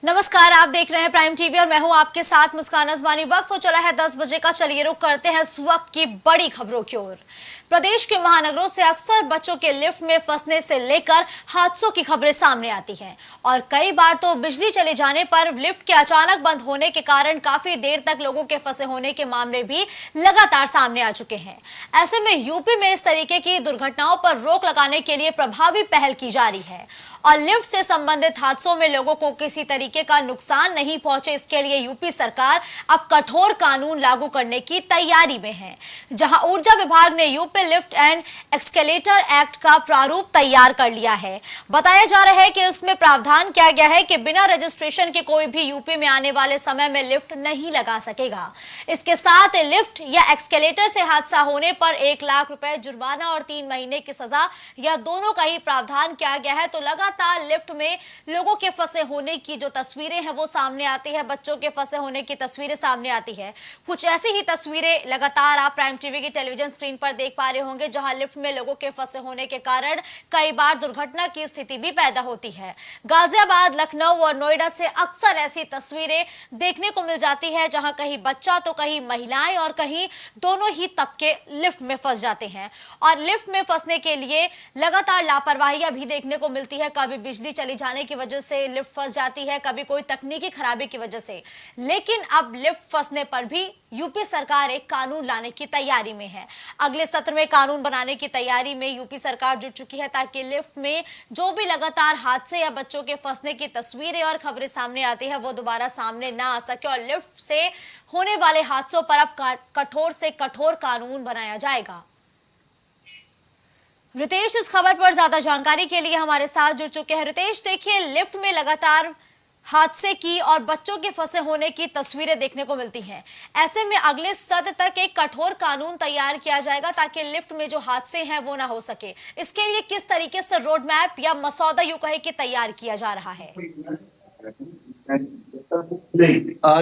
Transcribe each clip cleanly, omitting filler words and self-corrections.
नमस्कार, आप देख रहे हैं प्राइम टीवी और मैं हूं आपके साथ मुस्कान अजमानी। वक्त हो चला है 10 बजे का। चलिए रुक करते हैं इस वक्त की बड़ी खबरों की ओर। प्रदेश के महानगरों से अक्सर बच्चों के लिफ्ट में फंसने से लेकर हादसों की खबरें सामने आती हैं और कई बार तो बिजली चले जाने पर लिफ्ट के अचानक बंद होने के कारण काफी देर तक लोगों के फंसे होने के मामले भी लगातार सामने आ चुके हैं। ऐसे में यूपी में इस तरीके की दुर्घटनाओं पर रोक लगाने के लिए प्रभावी पहल की जा रही है और लिफ्ट से संबंधित हादसों में लोगों को किसी तरीके का नुकसान नहीं पहुंचे, इसके लिए यूपी सरकार अब कठोर कानून लागू करने की तैयारी में है। जहां ऊर्जा विभाग ने UP lift and escalator act का प्रारूप तैयार कर लिया है। बताया जा रहा है कि इसमें प्रावधान किया गया है कि बिना रजिस्ट्रेशन के कोई भी यूपी में आने वाले समय में लिफ्ट नहीं लगा सकेगा। इसके साथ लिफ्ट या एक्सकेलेटर से हादसा होने पर 1 लाख रुपए जुर्माना और 3 महीने की सजा या दोनों का ही प्रावधान किया गया है। तो लगातार लिफ्ट में लोगों के फंसे होने की जो तस्वीरें हैं वो सामने आती है, बच्चों के फंसे होने की तस्वीरें सामने आती है। कुछ ऐसी ही तस्वीरें लगातार आप प्राइम टीवी की टेलीविजन स्क्रीन पर देख पा रहे होंगे, जहां लिफ्ट में लोगों के फंसे होने के कारण कई बार दुर्घटना की स्थिति भी पैदा होती है। गाजियाबाद, लखनऊ और नोएडा से अक्सर ऐसी तस्वीरें देखने को मिल जाती है, जहां कहीं बच्चा तो कहीं महिलाएं और कहीं दोनों ही तबके लिफ्ट में फंस जाते हैं और लिफ्ट में फंसने के लिए लगातार लापरवाहियां भी देखने को मिलती है। कभी बिजली चली जाने की वजह से लिफ्ट फंस जाती है, कभी कोई तकनीकी खराबी की वजह से। लेकिन अब लिफ्ट फंसने पर भी यूपी सरकार एक कानून लाने की तैयारी में है। अगले सत्र में कानून बनाने की तैयारी में यूपी सरकार जुट चुकी है, ताकि लिफ्ट में जो भी लगातार हादसे या बच्चों के फंसने की तस्वीरें और खबरें सामने आती है वो दोबारा सामने ना आ सके और लिफ्ट से होने वाले हादसों पर अब कठोर से कठोर कानून बनाया जाएगा। रितेश इस खबर पर ज्यादा जानकारी के लिए हमारे साथ जुड़ चुके हैं। रितेश, देखिए, लिफ्ट में लगातार हादसे की और बच्चों के फंसे होने की तस्वीरें देखने को मिलती हैं। ऐसे में अगले सत्र तक एक कठोर कानून तैयार किया जाएगा ताकि लिफ्ट में जो हादसे हैं वो ना हो सके। इसके लिए किस तरीके से रोड मैप या मसौदा यूं कहे कि तैयार किया जा रहा है?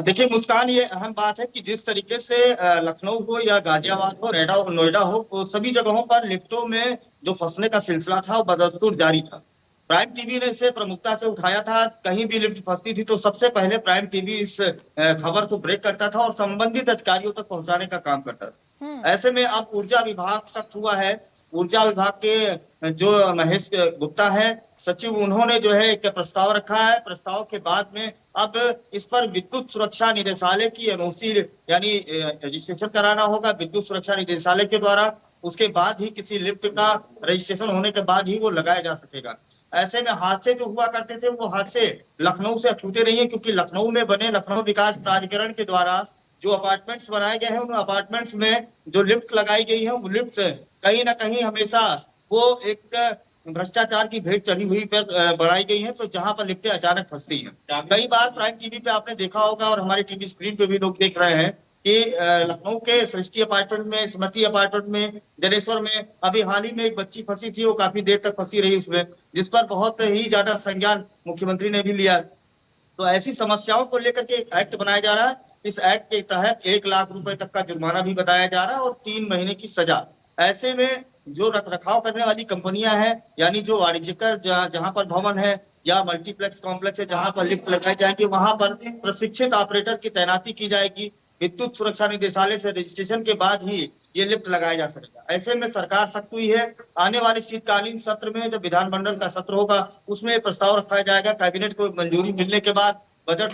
देखिए मुस्कान, ये अहम बात है कि जिस तरीके से लखनऊ हो या गाजियाबाद हो, नोएडा हो, तो सभी जगहों पर लिफ्टों में जो फंसने का सिलसिला था वो बदस्तूर जारी था। प्राइम टीवी ने इसे प्रमुखता से उठाया था। कहीं भी लिफ्ट फंसती थी तो सबसे पहले प्राइम टीवी इस खबर को ब्रेक करता था और संबंधित अधिकारियों तक पहुंचाने का काम करता था। ऐसे में अब ऊर्जा विभाग सख्त हुआ है। ऊर्जा विभाग के जो महेश गुप्ता है सचिव, उन्होंने जो है एक प्रस्ताव रखा है। प्रस्ताव के बाद में अब इस पर विद्युत सुरक्षा निदेशालय की एनओसी यानी रजिस्ट्रेशन कराना होगा विद्युत सुरक्षा निदेशालय के द्वारा। उसके बाद ही किसी लिफ्ट का रजिस्ट्रेशन होने के बाद ही वो लगाया जा सकेगा। ऐसे में हादसे जो हुआ करते थे वो हादसे लखनऊ से अछूते नहीं है, क्योंकि लखनऊ में बने लखनऊ विकास प्राधिकरण के द्वारा जो अपार्टमेंट्स बनाए गए हैं उन अपार्टमेंट्स में जो लिफ्ट लगाई गई है वो लिफ्ट कहीं ना कहीं हमेशा वो एक भ्रष्टाचार की भेंट चढ़ी हुई पर बनाई गई है। तो जहां पर लिफ्टें अचानक फंसती हैं, कई बार प्राइम टीवी पे आपने देखा होगा और हमारे टीवी स्क्रीन पे भी लोग देख रहे हैं कि लखनऊ के सृष्टि अपार्टमेंट में, स्मृति अपार्टमेंट में, जनेश्वर में अभी हाल ही में एक बच्ची फंसी थी। वो काफी देर तक फंसी रही उसमें, जिस पर बहुत ही ज्यादा संज्ञान मुख्यमंत्री ने भी लिया। तो ऐसी समस्याओं को लेकर के एक एक्ट बनाया जा रहा है। इस एक्ट के तहत 1 लाख रुपए तक का जुर्माना भी बताया जा रहा है और 3 महीने की सजा। ऐसे में जो रख रखाव करने वाली कंपनियां हैं, यानी जो वाणिज्यकर जहां पर भवन है या मल्टीप्लेक्स कॉम्प्लेक्स है जहां पर लिफ्ट लगाई जाएंगे, वहां पर प्रशिक्षित ऑपरेटर की तैनाती की जाएगी। विद्युत सुरक्षा निदेशालय से रजिस्ट्रेशन के बाद ही ये लिफ्ट लगाया जा सकेगा। ऐसे में सरकार सख्त हुई है। आने वाले शीतकालीन सत्र में जब विधानमंडल का सत्र होगा उसमें प्रस्ताव रखा जाएगा। कैबिनेट को मंजूरी मिलने के बाद बजट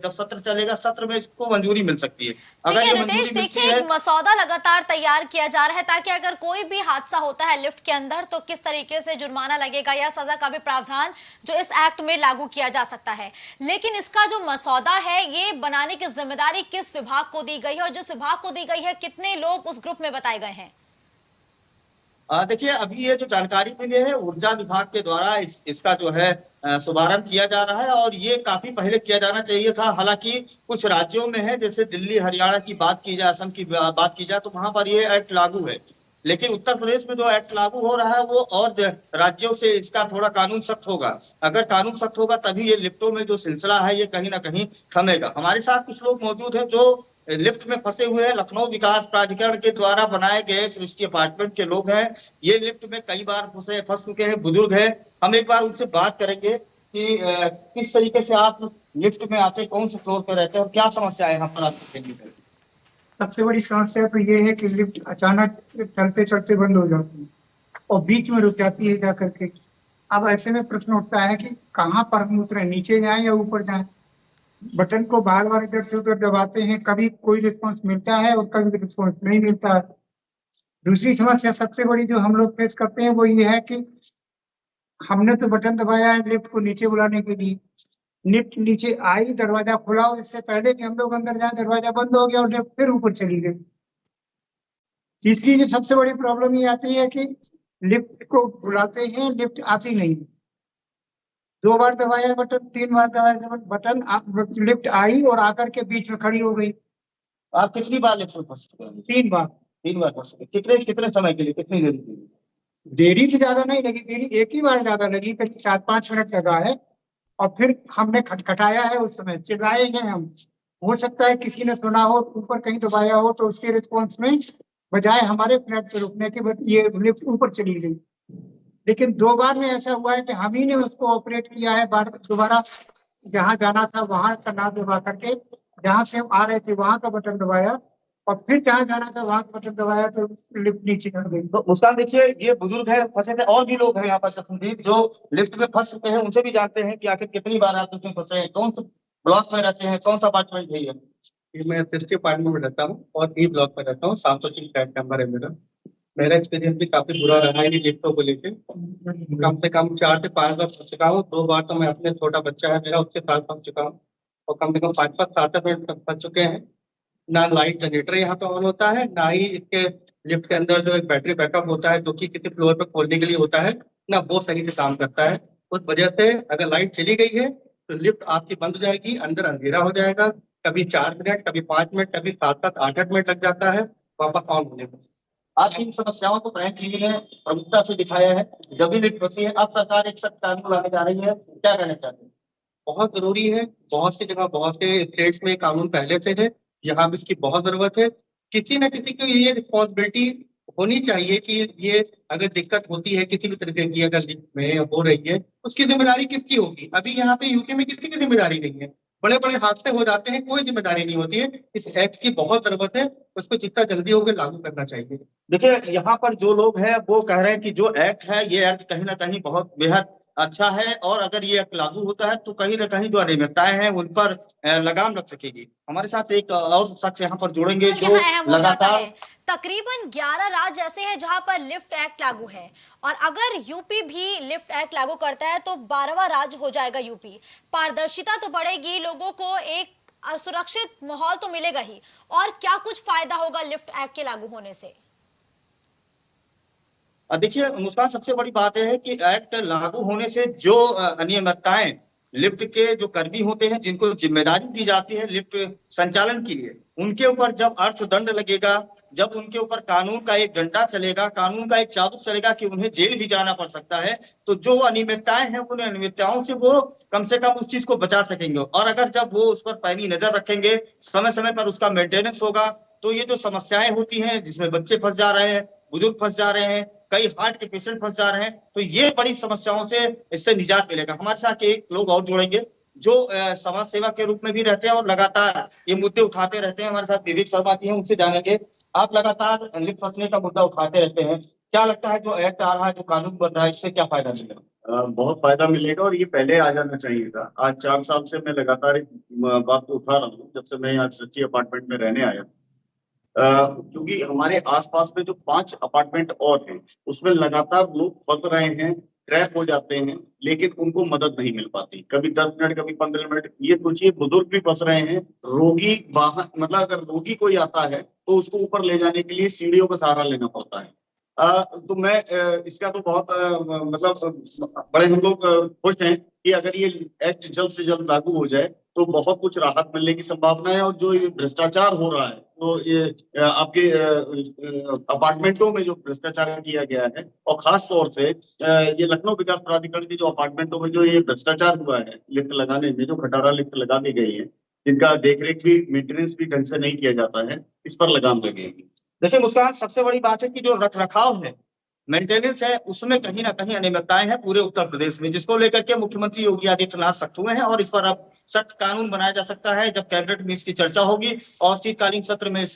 जब सत्र चलेगा, सत्र में इसको मंजूरी मिल सकती है। ठीक है रितेश, देखिए, एक मसौदा लगातार तैयार किया जा रहा है ताकि अगर कोई भी हादसा होता है लिफ्ट के अंदर तो किस तरीके से जुर्माना लगेगा या सजा का भी प्रावधान जो इस एक्ट में लागू किया जा सकता है। लेकिन इसका जो मसौदा है ये बनाने की जिम्मेदारी किस विभाग को दी गई है और जिस विभाग को दी गई है कितने लोग उस ग्रुप में बताए गए हैं? देखिए, अभी ये जो जानकारी मिली है ऊर्जा विभाग के द्वारा इसका जो है शुभारंभ किया जा रहा है और ये काफी पहले किया जाना चाहिए था। हालांकि कुछ राज्यों में है, जैसे दिल्ली हरियाणा की बात की जाए, असम की बात की जाए, तो वहां पर ये एक्ट लागू है। लेकिन उत्तर प्रदेश में जो एक्ट लागू हो रहा है वो और राज्यों से इसका थोड़ा कानून सख्त होगा। अगर कानून सख्त होगा तभी ये लिफ्टों में जो सिलसिला है ये कहीं ना कहीं थमेगा। हमारे साथ कुछ लोग मौजूद हैं जो लिफ्ट में फंसे हुए हैं। लखनऊ विकास प्राधिकरण के द्वारा बनाए गए सृष्टि अपार्टमेंट के लोग हैं। ये लिफ्ट में कई बार फंस चुके हैं, बुजुर्ग हैं। हम एक बार उनसे बात करेंगे कि किस तरीके से आप लिफ्ट में आते, कौन से फ्लोर पे रहते हैं और क्या समस्या है यहाँ पर आपकी देखने को? सबसे बड़ी समस्या तो ये है कि लिफ्ट अचानक चलते चलते बंद हो जाती है और बीच में रुक जाती है जाकर के। अब ऐसे में प्रश्न उठता है कि कहाँ पर हम उतरे, नीचे जाएं या ऊपर जाएं। बटन को बार बार इधर से उधर दबाते हैं, कभी कोई रिस्पॉन्स मिलता है और कभी रिस्पॉन्स नहीं मिलता है। दूसरी समस्या सबसे बड़ी जो हम लोग फेस करते हैं वो ये है कि हमने तो बटन दबाया है लिफ्ट को नीचे बुलाने के लिए, लिफ्ट नीचे आई, दरवाजा खुला और इससे पहले कि हम लोग अंदर जाए दरवाजा बंद हो गया और लिफ्ट फिर ऊपर चली गई। तीसरी जो सबसे बड़ी प्रॉब्लम ये आती है कि लिफ्ट को बुलाते हैं, लिफ्ट आती नहीं। 2 बार दबाया बटन, 3 बार दबाया बटन, लिफ्ट आई और आकर के बीच में खड़ी हो गई। आप कितनी बार लिफ्ट में फंस चुके हैं? 3 बार। 3 बार फंस चुके। कितने कितने समय के लिए, कितनी देर के लिए? देरी तो ज्यादा नहीं लगी, देरी एक ही बार ज्यादा लगी, करीब 4-5 मिनट लगा है और फिर हमने खटखटाया है, उस समय चिल्लाए हैं हम। हो सकता है किसी ने सुना हो, ऊपर कहीं दबाया हो तो उसके रिस्पॉन्स में बजाय हमारे फ्लैट से रुकने के बाद ये लिफ्ट ऊपर चली गई। लेकिन 2 बार में ऐसा हुआ है कि हम ही ने उसको ऑपरेट किया है, बार दोबारा जहाँ जाना था वहां का ना दबा करके, जहाँ से हम आ रहे थे वहां का बटन दबाया और फिर जहाँ जाना था वहां का बटन दबाया तो लिफ्ट नीचे कर गई। तो मुस्कान देखिए, ये बुजुर्ग है, फंसे थे, और भी लोग हैं यहाँ पर संदीप जो लिफ्ट में फंस चुके हैं, उनसे भी जानते हैं कि आखिर कितनी बार आप उसमें फंसे हैं, कौन सा ब्लॉक में रहते हैं, कौन सा अपार्टमेंट है ये? मैं 60 अपार्टमेंट में रहता हूँ और ई ब्लॉक में रहता हूँ। 703 फ्लैट नंबर है मेरा एक्सपीरियंस भी काफी बुरा रहा है लिफ्टों को लेकर। कम से कम 4 से 5 बार फंस चुका हूँ। 2 बार तो मैं अपने छोटा बच्चा है मेरा, उसके साथ फंस चुका हूँ और कम से कम 5-5 7 मिनट तक फंस चुके हैं। ना लाइट जनरेटर यहाँ पे ऑन होता है, ना ही इसके लिफ्ट के अंदर जो एक बैटरी बैकअप होता है जो कि किसी फ्लोर पे खोलने के लिए होता है, ना वो सही से काम करता है। उस वजह से अगर लाइट चली गई है तो लिफ्ट आपकी बंद हो जाएगी, अंदर अंधेरा हो जाएगा। कभी 4 मिनट, कभी 5 मिनट, कभी 7-7 8-8 मिनट लग जाता है वापस ऑन होने में। आज इन समस्याओं को प्राइम टीवी ने प्रमुखता से दिखाया है। जब भी लिफ्ट फंसी है, अब सरकार एक सख्त कानून लाने जा रही है, क्या कहना चाहते हैं? बहुत जरूरी है। बहुत सी जगह, बहुत से स्टेट्स में कानून पहले से है, यहाँ भी इसकी बहुत जरूरत है। किसी न किसी को ये रिस्पॉन्सिबिलिटी होनी चाहिए कि ये अगर दिक्कत होती है किसी भी तरीके की, अगर लिफ्ट में हो रही है, उसकी जिम्मेदारी किसकी होगी? अभी यहाँ पे यूके में किसी की जिम्मेदारी नहीं है, बड़े बड़े हादसे हो जाते हैं, कोई जिम्मेदारी नहीं होती है। इस एक्ट की बहुत जरूरत है, उसको जितना जल्दी होकर लागू करना चाहिए। देखिए, यहाँ पर जो लोग हैं वो कह रहे हैं कि जो एक्ट है, ये एक्ट कहीं ना कहीं बहुत बेहद अच्छा है और अगर ये एक्ट लागू होता है तो कहीं ना कहीं जो अनियमितताएं हैं उन पर लगाम लग सकेगी। हमारे साथ एक और शख्स यहाँ पर जुड़ेंगे जो यहाँ अहम हो जाता लगातार है। तकरीबन 11 राज्य ऐसे हैं जहां पर लिफ्ट एक्ट लागू है और अगर यूपी भी लिफ्ट एक्ट लागू करता है तो 12वां राज्य हो जाएगा यूपी। पारदर्शिता तो बढ़ेगी, लोगों को एक सुरक्षित माहौल तो मिलेगा ही, और क्या कुछ फायदा होगा लिफ्ट एक्ट के लागू होने से? देखिए मुस्कान, सबसे बड़ी बात यह है कि एक्ट लागू होने से जो अनियमितताएं लिफ्ट के जो कर्मी होते हैं, जिनको जिम्मेदारी दी जाती है लिफ्ट संचालन के लिए, उनके ऊपर जब अर्थदंड लगेगा, जब उनके ऊपर कानून का एक डंडा चलेगा, कानून का एक चाबुक चलेगा कि उन्हें जेल भी जाना पड़ सकता है, तो जो अनियमितताएं हैं उन अनियमितताओं से वो कम से कम उस चीज को बचा सकेंगे। और अगर जब वो उस पर पैनी नजर रखेंगे, समय समय पर उसका मेंटेनेंस होगा, तो ये जो समस्याएं होती हैं जिसमें बच्चे फंस जा रहे हैं, बुजुर्ग फंस जा रहे हैं, कई हार्ट के पेशेंट फंस जा रहे हैं, तो ये बड़ी समस्याओं से इससे निजात मिलेगा। हमारे साथ एक लोग और जुड़ेंगे जो समाज सेवा के रूप में भी रहते हैं और लगातार ये मुद्दे उठाते रहते हैं। हमारे साथ विवेक शर्मा जी हैं, उनसे जानेंगे। आप लगातार लिफ्ट फंसने का मुद्दा उठाते रहते हैं, क्या लगता है जो एक्ट आ रहा है, जो कानून बन रहा है, इससे क्या फायदा मिलेगा? बहुत फायदा मिलेगा और ये पहले आ जाना चाहिए था। आज 4 साल से मैं लगातार इस बात को उठा रहा हूँ, जब से मैं यहाँ 60 अपार्टमेंट में रहने आया। क्योंकि हमारे आसपास में जो 5 अपार्टमेंट और हैं, उसमें लगातार लोग फंस रहे हैं, ट्रैप हो जाते हैं, लेकिन उनको मदद नहीं मिल पाती। कभी 10 मिनट, कभी 15 मिनट। ये सोचिए, बुजुर्ग भी फंस रहे हैं, रोगी बाहर, मतलब अगर रोगी कोई आता है तो उसको ऊपर ले जाने के लिए सीढ़ियों का सहारा लेना पड़ता है। तो मैं इसका तो बहुत मतलब बड़े हम लोग खुश हैं कि अगर ये एक्ट जल्द से जल्द लागू हो जाए तो बहुत कुछ राहत मिलने की संभावना है। और जो ये भ्रष्टाचार हो रहा है, तो ये आपके अपार्टमेंटों में जो भ्रष्टाचार किया गया है, और खास तौर से ये लखनऊ विकास प्राधिकरण के जो अपार्टमेंटों में जो ये भ्रष्टाचार हुआ है लिफ्ट लगाने में, जो खटारा लिफ्ट लगा दी गई है, जिनका देखरेख भी, मेंटेनेंस भी ढंग से नहीं किया जाता है, इस पर लगाम लगेगी। देखिए मुस्कान, सबसे बड़ी बात है कि जो रख रखाव है मेंटेनेंस है, उसमें कहीं ना कहीं अनियमितताएं हैं पूरे उत्तर प्रदेश में, जिसको लेकर के मुख्यमंत्री योगी आदित्यनाथ सख्त हुए हैं और इस पर अब सख्त कानून बनाया जा सकता है। जब कैबिनेट में इसकी चर्चा होगी और शीतकालीन सत्र में इस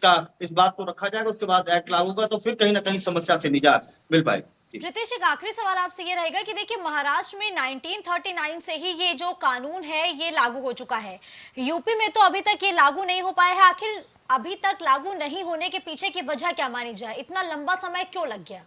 बात को रखा जाएगा, उसके बाद एक्ट लागू होगा, तो फिर कहीं ना कहीं समस्या से निजात मिल पाएगी। रितेश, एक आखिरी सवाल आपसे ये रहेगा कि देखिए महाराष्ट्र में 1939 से ही ये जो कानून है ये लागू हो चुका है, यूपी में तो अभी तक ये लागू नहीं हो पाया है। आखिर अभी तक लागू नहीं होने के पीछे की वजह क्या मानी जाए, इतना लंबा समय क्यों लग गया?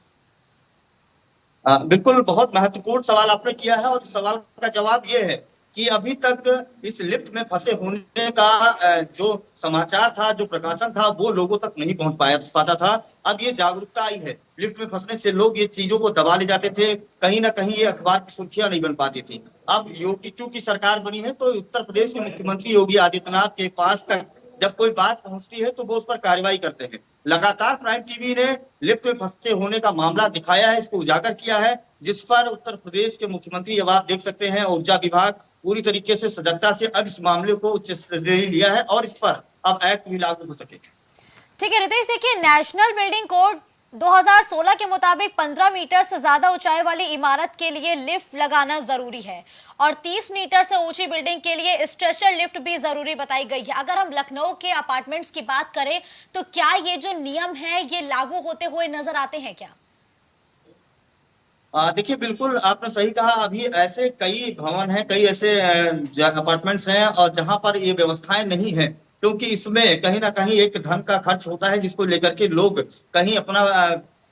बिल्कुल, बहुत महत्वपूर्ण सवाल आपने किया है और इस सवाल का जवाब ये है कि अभी तक इस लिफ्ट में फंसे होने का जो समाचार था, जो प्रकाशन था, वो लोगों तक नहीं पहुंच पाता था। अब ये जागरूकता आई है, लिफ्ट में फंसने से लोग ये चीजों को दबा ले जाते थे, कहीं ना कहीं ये अखबार की सुर्खियां नहीं बन पाती थी। अब योगी 2 की सरकार बनी है तो उत्तर प्रदेश के मुख्यमंत्री योगी आदित्यनाथ के पास तक जब कोई बात पहुंचती है तो वो उस पर कार्रवाई करते हैं। लगातार प्राइम टीवी ने लिफ्ट में फंसे होने का मामला दिखाया है, इसको उजागर किया है, जिस पर उत्तर प्रदेश के मुख्यमंत्री, अब आप देख सकते हैं, ऊर्जा विभाग पूरी तरीके से सजगता से अब इस मामले को उच्च स्तरीय लिया है और इस पर अब एक्ट भी लागू हो सके। ठीक है रितेश, देखिए नेशनल बिल्डिंग कोड 2016 के मुताबिक 15 मीटर से ज्यादा ऊंचाई वाली इमारत के लिए लिफ्ट लगाना जरूरी है और 30 मीटर से ऊंची बिल्डिंग के लिए स्ट्रेचर लिफ्ट भी जरूरी बताई गई है। अगर हम लखनऊ के अपार्टमेंट्स की बात करें तो क्या ये जो नियम है ये लागू होते हुए नजर आते हैं क्या? देखिए, बिल्कुल आपने सही कहा। अभी ऐसे कई भवन हैं, कई ऐसे अपार्टमेंट्स हैं और जहां पर ये व्यवस्थाएं नहीं है, क्योंकि इसमें कहीं ना कहीं एक धन का खर्च होता है जिसको लेकर के लोग कहीं अपना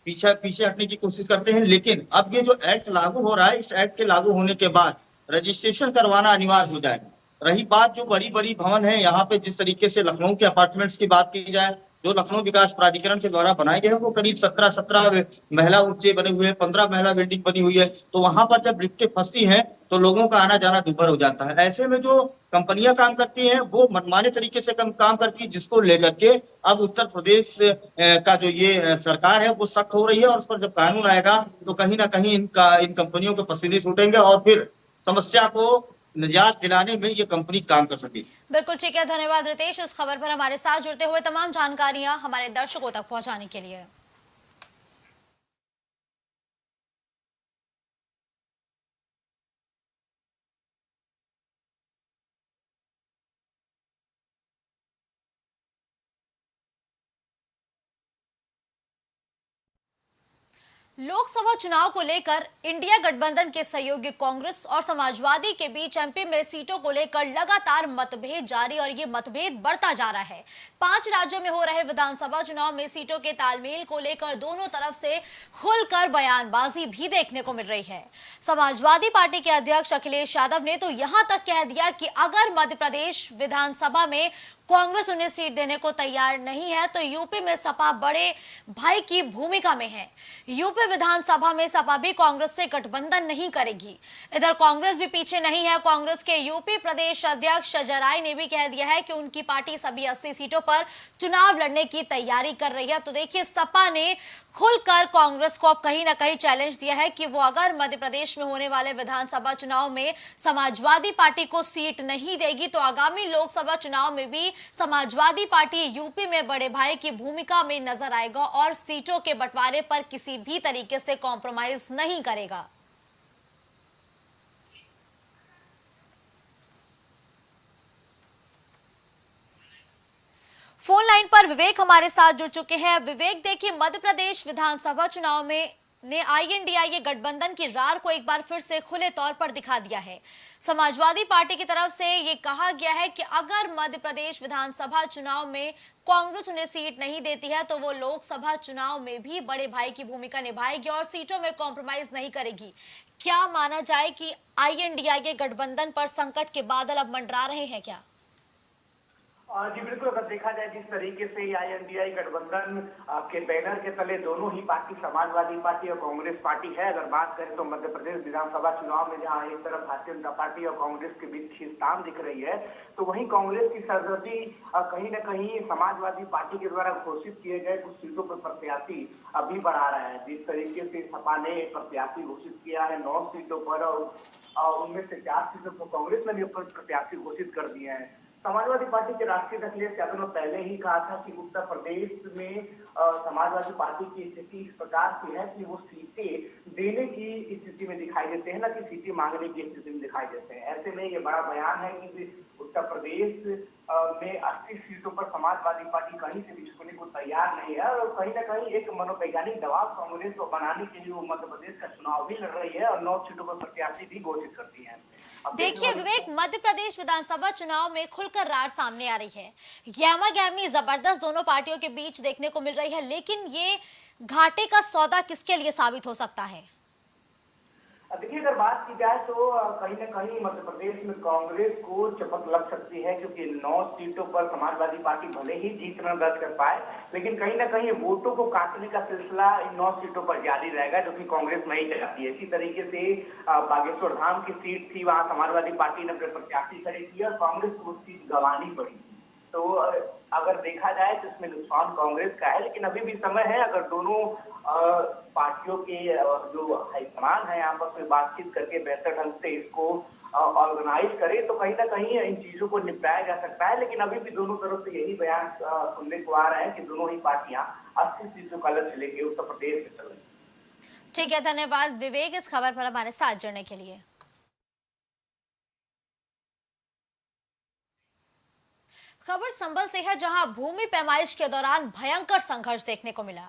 पीछे पीछे हटने की कोशिश करते हैं। लेकिन अब ये जो एक्ट लागू हो रहा है, इस एक्ट के लागू होने के बाद रजिस्ट्रेशन करवाना अनिवार्य हो जाएगा। रही बात जो बड़ी बड़ी भवन है, यहाँ पे जिस तरीके से लखनऊ के अपार्टमेंट्स की बात की जाए, जो लखनऊ विकास प्राधिकरण के द्वारा बनाए गए हैं, वो करीब 17 महिला ऊंचे बने हुए हैं, 15 महिला बिल्डिंग बनी हुई है। तो वहां पर जब लिफ्टें फंसती हैं तो लोगों का आना जाना दुभर हो जाता है। ऐसे में जो कंपनियां काम करती हैं वो मनमाने तरीके से काम करती है, जिसको लेकर के अब उत्तर प्रदेश का जो ये सरकार है वो सख्त हो रही है और उस पर जब कानून आएगा तो कहीं ना कहीं इन कंपनियों के पसीने छूटेंगे और फिर समस्या को निजात दिलाने में ये कंपनी काम कर सकेगी। बिल्कुल ठीक है, धन्यवाद रितेश उस खबर पर हमारे साथ जुड़ते हुए तमाम जानकारियां हमारे दर्शकों तक पहुंचाने के लिए। लोकसभा चुनाव को लेकर इंडिया गठबंधन के सहयोगी कांग्रेस और समाजवादी के बीच एमपी में सीटों को लेकर लगातार मतभेद जारी और ये मतभेद बढ़ता जा रहा है। 5 राज्यों में हो रहे विधानसभा चुनाव में सीटों के तालमेल को लेकर दोनों तरफ से खुलकर बयानबाजी भी देखने को मिल रही है। समाजवादी पार्टी के अध्यक्ष अखिलेश यादव ने तो यहां तक कह दिया कि अगर मध्य प्रदेश विधानसभा में कांग्रेस उन्हें सीट देने को तैयार नहीं है तो यूपी में सपा बड़े भाई की भूमिका में है। यूपी विधानसभा में सपा भी कांग्रेस से गठबंधन नहीं करेगी। इधर कांग्रेस भी पीछे नहीं है। कांग्रेस के यूपी प्रदेश अध्यक्ष अजय राय ने भी कह दिया है कि उनकी पार्टी सभी 80 सीटों पर चुनाव लड़ने की तैयारी कर रही है। तो देखिए, सपा ने खुलकर कांग्रेस को अब कहीं ना कहीं चैलेंज दिया है कि वो अगर मध्य प्रदेश में होने वाले विधानसभा चुनाव में समाजवादी पार्टी को सीट नहीं देगी तो आगामी लोकसभा चुनाव में भी समाजवादी पार्टी यूपी में बड़े भाई की भूमिका में नजर आएगा और सीटों के बंटवारे पर किसी भी तरीके से कॉम्प्रोमाइज नहीं करेगा। फोन लाइन पर विवेक हमारे साथ जुड़ चुके हैं। विवेक, देखिए मध्य प्रदेश विधानसभा चुनाव में ने आईएनडीआईए गठबंधन की रार को एक बार फिर से खुले तौर पर दिखा दिया है। समाजवादी पार्टी की तरफ से ये कहा गया है कि अगर मध्य प्रदेश विधानसभा चुनाव में कांग्रेस उन्हें सीट नहीं देती है तो वो लोकसभा चुनाव में भी बड़े भाई की भूमिका निभाएगी और सीटों में कॉम्प्रोमाइज नहीं करेगी। क्या माना जाए कि आईएनडीआईए गठबंधन पर संकट के बादल अब मंडरा रहे हैं क्या? जी बिल्कुल, अगर देखा जाए जिस तरीके से आईएनडीआई गठबंधन के बैनर के तले दोनों ही पार्टी, समाजवादी पार्टी और कांग्रेस पार्टी है। अगर बात करें तो मध्य प्रदेश विधानसभा चुनाव में जहां एक तरफ भारतीय जनता पार्टी और कांग्रेस के बीच खींचतान दिख रही है, तो वहीं कांग्रेस की सरदर्दी कहीं न कहीं समाजवादी पार्टी के द्वारा घोषित किए गए कुछ सीटों पर प्रत्याशी अभी बढ़ा रहा है। जिस तरीके से सपा ने प्रत्याशी घोषित किया है 9 सीटों पर और उनमें से 4 सीटों पर कांग्रेस ने भी प्रत्याशी घोषित कर दिए हैं। समाजवादी पार्टी के राष्ट्रीय अध्यक्ष अखिलेश यादव ने पहले ही कहा था कि उत्तर प्रदेश में समाजवादी पार्टी की स्थिति इस प्रकार की है कि वो सीटें देने की स्थिति में दिखाई देते हैं, ना कि सीटें मांगने की स्थिति में दिखाई देते हैं। ऐसे में ये बड़ा बयान है कि उत्तर प्रदेश में 80 सीटों पर समाजवादी पार्टी कहीं से भी झुकने को तैयार नहीं है और कहीं ना कहीं एक मनोवैज्ञानिक दबाव कांग्रेस को बनाने के लिए वो मध्य प्रदेश का चुनाव भी लड़ रही है और 9 सीटों पर प्रत्याशी भी घोषित करती है। देखिए विवेक, मध्य प्रदेश विधानसभा चुनाव में खुलकर रार सामने आ रही है। गहमा गहमी जबरदस्त दोनों पार्टियों के बीच देखने को मिल रही है, लेकिन ये घाटे का सौदा किसके लिए साबित हो सकता है? देखिए, अगर बात की जाए तो कहीं ना कहीं मध्य प्रदेश में कांग्रेस को चपत लग सकती है, क्योंकि 9 सीटों पर समाजवादी पार्टी भले ही जीत न दर्ज कर पाए, लेकिन कहीं ना कहीं वोटों को काटने का सिलसिला इन 9 सीटों पर जारी रहेगा, जो कि कांग्रेस नहीं चाहती है। इसी तरीके से बागेश्वर धाम की सीट थी, वहां समाजवादी पार्टी ने अपने प्रत्याशी खड़े किए और कांग्रेस को सीट गंवानी पड़ी। तो अगर देखा जाए तो इसमें नुकसान कांग्रेस का है, लेकिन अभी भी समय है। अगर दोनों पार्टियों के जो हाईकमान है आपस में बातचीत करके बेहतर ढंग से इसको ऑर्गेनाइज करे तो कहीं ना कहीं इन चीजों को निपटाया जा सकता है। लेकिन अभी भी दोनों तरफ से यही बयान सुनने को आ रहा है कि दोनों ही पार्टियां 80 सीटों का लक्ष्य लेके उत्तर प्रदेश में चल रही। ठीक है, धन्यवाद विवेक इस खबर पर हमारे साथ जुड़ने के लिए। खबर संभल से है, जहां भूमि पैमाइश के दौरान भयंकर संघर्ष देखने को मिला।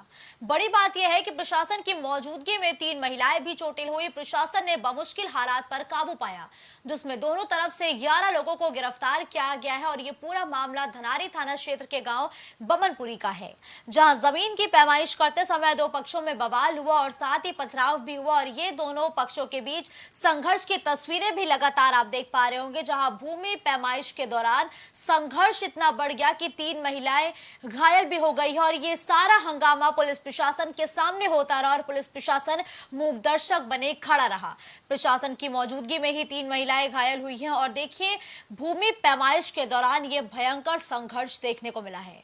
बड़ी बात यह है कि प्रशासन की मौजूदगी में 3 महिलाएं भी चोटिल हुई। प्रशासन ने बमुश्किल हालात पर काबू पाया, जिसमें दोनों तरफ से 11 लोगों को गिरफ्तार किया गया है और ये पूरा मामला धनारी थाना क्षेत्र के गांव बमनपुरी का है, जहां जमीन की पैमाइश करते समय 2 पक्षों में बवाल हुआ और साथ ही पथराव भी हुआ और ये दोनों पक्षों के बीच संघर्ष की तस्वीरें भी लगातार आप देख पा रहे होंगे, जहां भूमि पैमाइश के दौरान संघर्ष इतना बढ़ गया कि 3 महिलाएं घायल भी हो गई है और ये सारा हंगामा पुलिस प्रशासन के सामने होता रहा और पुलिस प्रशासन मूक दर्शक बने खड़ा रहा। प्रशासन की मौजूदगी में ही 3 महिलाएं घायल हुई हैं और देखिए भूमि पैमाइश के दौरान ये भयंकर संघर्ष देखने को मिला है।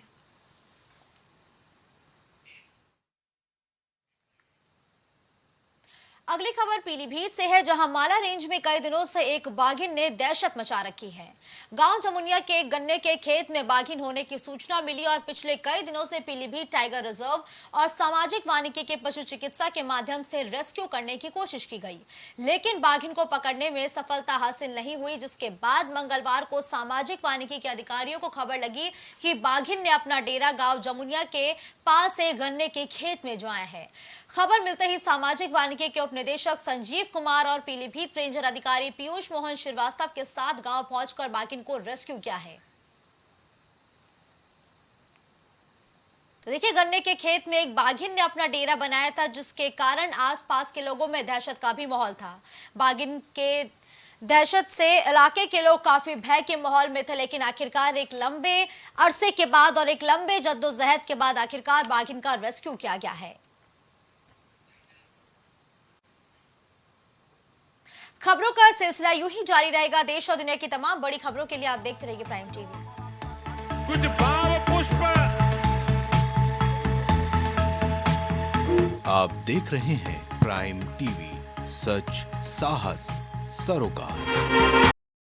अगली खबर पीलीभीत से है, जहां माला रेंज में कई दिनों से एक बाघिन ने दहशत मचा रखी है। गांव जमुनिया के गन्ने के खेत में बाघिन होने की सूचना मिली और पिछले कई दिनों से पीलीभीत टाइगर रिजर्व और सामाजिक वानिकी के पशु चिकित्सा के माध्यम से रेस्क्यू करने की कोशिश की गई, लेकिन बाघिन को पकड़ने में सफलता हासिल नहीं हुई, जिसके बाद मंगलवार को सामाजिक वानिकी के अधिकारियों को खबर लगी कि बाघिन ने अपना डेरा गांव जमुनिया के पास से गन्ने के खेत में जमाया है। खबर मिलते ही सामाजिक वानिकी के उप निदेशक संजीव कुमार और पीलीभीत रेंजर अधिकारी पीयूष मोहन श्रीवास्तव के साथ गांव पहुंचकर बाघिन को रेस्क्यू किया है। तो देखिए, गन्ने के खेत में एक बाघिन ने अपना डेरा बनाया था, जिसके कारण आसपास के लोगों में दहशत का भी माहौल था। बाघिन के दहशत से इलाके के लोग काफी भय के माहौल में थे, लेकिन आखिरकार एक लंबे अरसे के बाद और एक लंबे जद्दोजहद के बाद आखिरकार बाघिन का रेस्क्यू किया गया है। खबरों का सिलसिला यूं ही जारी रहेगा। देश और दुनिया की तमाम बड़ी खबरों के लिए आप देखते रहिए प्राइम टीवी। कुछ भाव पुष्प। आप देख रहे हैं प्राइम टीवी, सच साहस सरोकार।